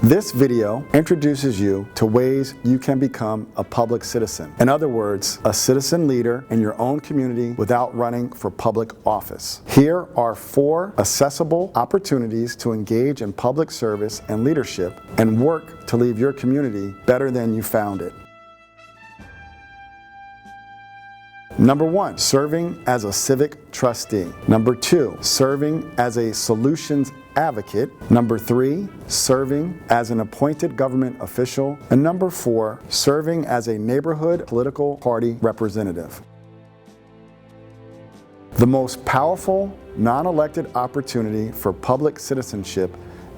This video introduces you to ways you can become a public citizen. In other words, a citizen leader in your own community without running for public office. Here are 4 accessible opportunities to engage in public service and leadership and work to leave your community better than you found it. Number 1, serving as a civic trustee. Number 2, serving as a solutions advocate. Number 3, serving as an appointed government official. And number 4, serving as a neighborhood political party representative. The most powerful, non-elected opportunity for public citizenship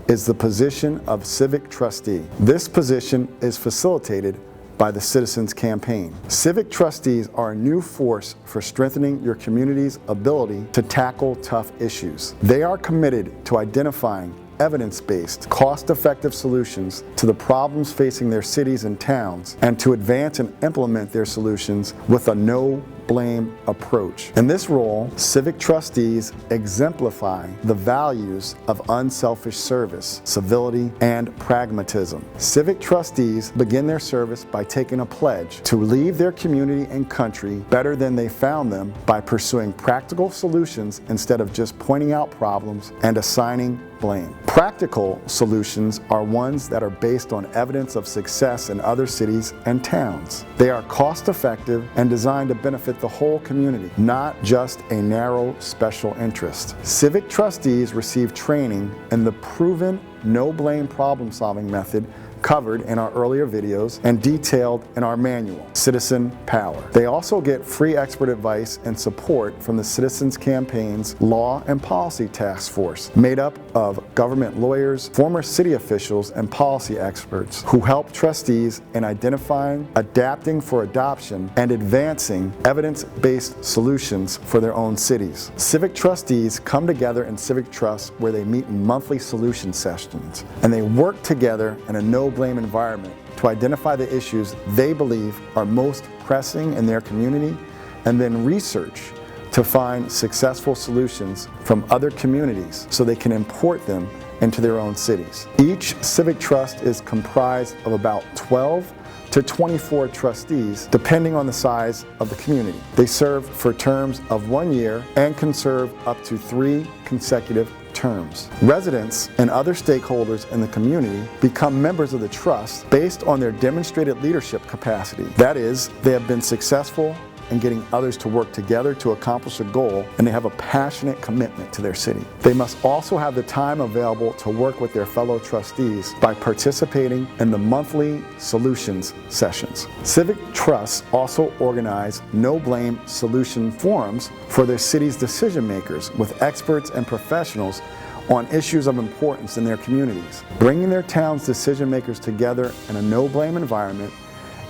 is the position of civic trustee. This position is facilitated by the Citizens Campaign. Civic trustees are a new force for strengthening your community's ability to tackle tough issues. They are committed to identifying evidence-based, cost-effective solutions to the problems facing their cities and towns, and to advance and implement their solutions with a no-blame approach. In this role, civic trustees exemplify the values of unselfish service, civility, and pragmatism. Civic trustees begin their service by taking a pledge to leave their community and country better than they found them by pursuing practical solutions instead of just pointing out problems and assigning blame. Practical solutions are ones that are based on evidence of success in other cities and towns. They are cost-effective and designed to benefit the whole community, not just a narrow special interest. Civic trustees receive training in the proven no-blame problem-solving method covered in our earlier videos and detailed in our manual, Citizen Power. They also get free expert advice and support from the Citizens Campaign's Law and Policy Task Force, made up of government lawyers, former city officials, and policy experts who help trustees in identifying, adapting for adoption, and advancing evidence-based solutions for their own cities. Civic trustees come together in civic trusts where they meet in monthly solution sessions, and they work together in a no-blame environment to identify the issues they believe are most pressing in their community, and then research to find successful solutions from other communities so they can import them into their own cities. Each civic trust is comprised of about 12 to 24 trustees, depending on the size of the community. They serve for terms of 1 year and can serve up to 3 consecutive terms. Residents and other stakeholders in the community become members of the trust based on their demonstrated leadership capacity. That is, they have been successful in getting others to work together to accomplish a goal, and they have a passionate commitment to their city. They must also have the time available to work with their fellow trustees by participating in the monthly solutions sessions. Civic trusts also organize no-blame solution forums for their city's decision makers with experts and professionals on issues of importance in their communities. Bringing their town's decision makers together in a no-blame environment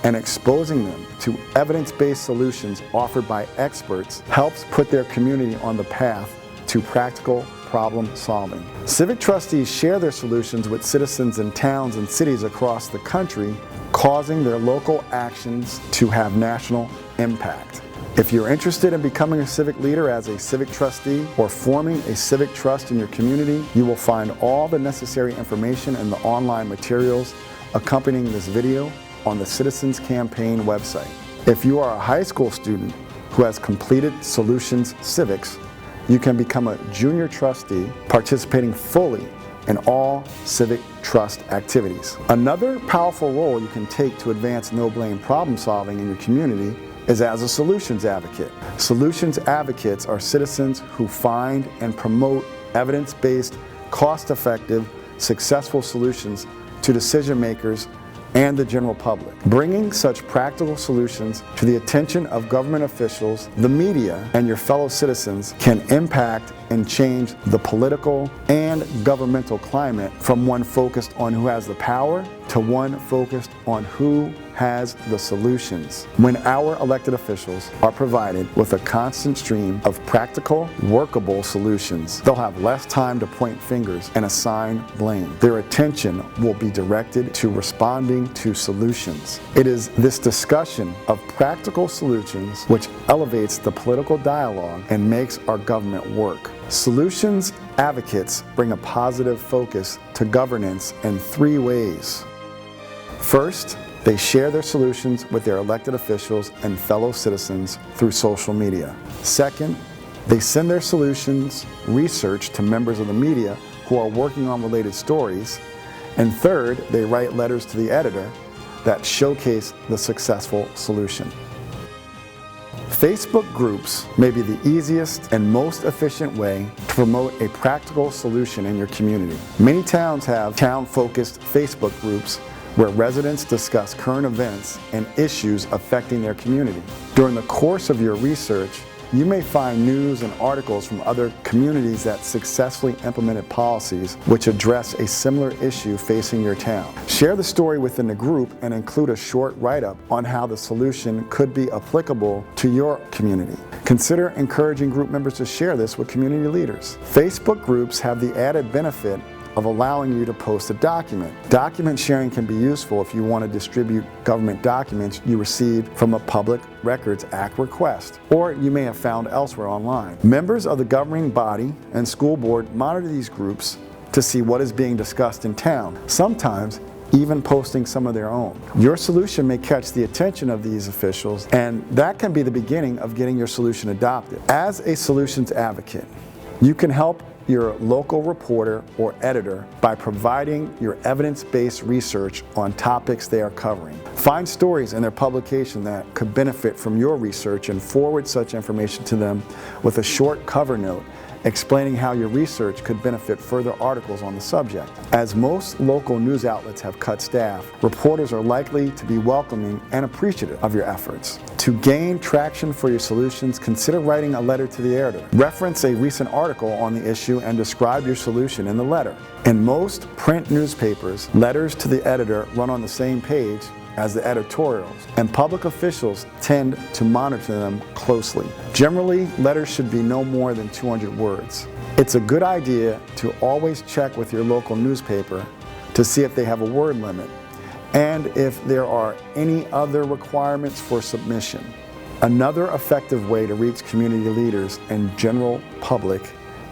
and exposing them to evidence-based solutions offered by experts helps put their community on the path to practical problem solving. Civic trustees share their solutions with citizens in towns and cities across the country, causing their local actions to have national impact. If you're interested in becoming a civic leader as a civic trustee or forming a civic trust in your community, you will find all the necessary information in the online materials accompanying this video on the Citizens Campaign website. If you are a high school student who has completed Solutions Civics, you can become a junior trustee, participating fully in all civic trust activities. Another powerful role you can take to advance no-blame problem solving in your community is as a solutions advocate. Solutions advocates are citizens who find and promote evidence-based, cost-effective, successful solutions to decision makers and the general public. Bringing such practical solutions to the attention of government officials, the media, and your fellow citizens can impact and change the political and governmental climate from one focused on who has the power to one focused on who has the solutions. When our elected officials are provided with a constant stream of practical, workable solutions, they'll have less time to point fingers and assign blame. Their attention will be directed to responding to solutions. It is this discussion of practical solutions which elevates the political dialogue and makes our government work. Solutions advocates bring a positive focus to governance in 3 ways. First, they share their solutions with their elected officials and fellow citizens through social media. Second, they send their solutions research to members of the media who are working on related stories. And third, they write letters to the editor that showcase the successful solution. Facebook groups may be the easiest and most efficient way to promote a practical solution in your community. Many towns have town-focused Facebook groups where residents discuss current events and issues affecting their community. During the course of your research, you may find news and articles from other communities that successfully implemented policies which address a similar issue facing your town. Share the story within the group and include a short write-up on how the solution could be applicable to your community. Consider encouraging group members to share this with community leaders. Facebook groups have the added benefit of allowing you to post a document. Document sharing can be useful if you want to distribute government documents you received from a Public Records Act request, or you may have found elsewhere online. Members of the governing body and school board monitor these groups to see what is being discussed in town, sometimes even posting some of their own. Your solution may catch the attention of these officials, and that can be the beginning of getting your solution adopted. As a solutions advocate, you can help your local reporter or editor by providing your evidence-based research on topics they are covering. Find stories in their publication that could benefit from your research and forward such information to them with a short cover note explaining how your research could benefit further articles on the subject. As most local news outlets have cut staff, reporters are likely to be welcoming and appreciative of your efforts. To gain traction for your solutions, consider writing a letter to the editor. Reference a recent article on the issue and describe your solution in the letter. In most print newspapers, letters to the editor run on the same page as the editorials, and public officials tend to monitor them closely. Generally, letters should be no more than 200 words. It's a good idea to always check with your local newspaper to see if they have a word limit and if there are any other requirements for submission. Another effective way to reach community leaders and general public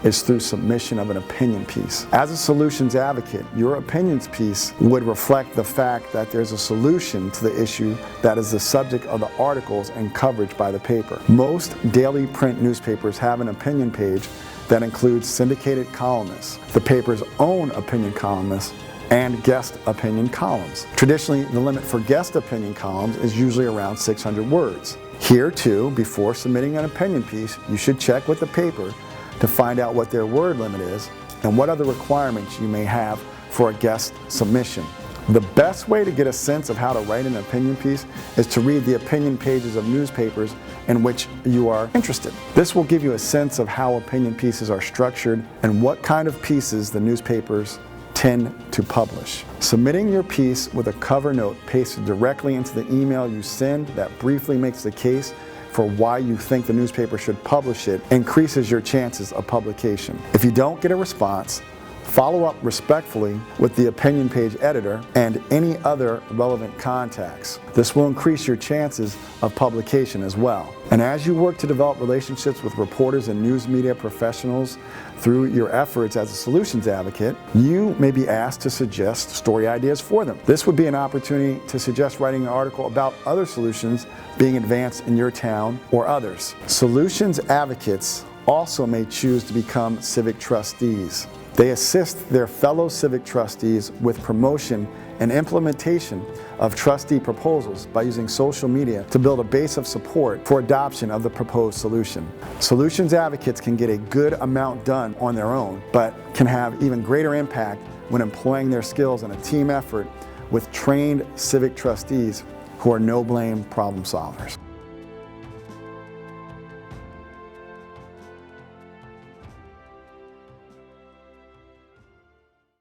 is through submission of an opinion piece. As a solutions advocate, your opinions piece would reflect the fact that there's a solution to the issue that is the subject of the articles and coverage by the paper. Most daily print newspapers have an opinion page that includes syndicated columnists, the paper's own opinion columnists, and guest opinion columns. Traditionally, the limit for guest opinion columns is usually around 600 words. Here too, before submitting an opinion piece, you should check with the paper to find out what their word limit is and what other requirements you may have for a guest submission. The best way to get a sense of how to write an opinion piece is to read the opinion pages of newspapers in which you are interested. This will give you a sense of how opinion pieces are structured and what kind of pieces the newspapers tend to publish. Submitting your piece with a cover note pasted directly into the email you send that briefly makes the case for why you think the newspaper should publish it increases your chances of publication. If you don't get a response, follow up respectfully with the opinion page editor and any other relevant contacts. This will increase your chances of publication as well. And as you work to develop relationships with reporters and news media professionals through your efforts as a solutions advocate, you may be asked to suggest story ideas for them. This would be an opportunity to suggest writing an article about other solutions being advanced in your town or others. Solutions advocates also may choose to become civic trustees. They assist their fellow civic trustees with promotion and implementation of trustee proposals by using social media to build a base of support for adoption of the proposed solution. Solutions advocates can get a good amount done on their own, but can have even greater impact when employing their skills in a team effort with trained civic trustees who are no-blame problem solvers.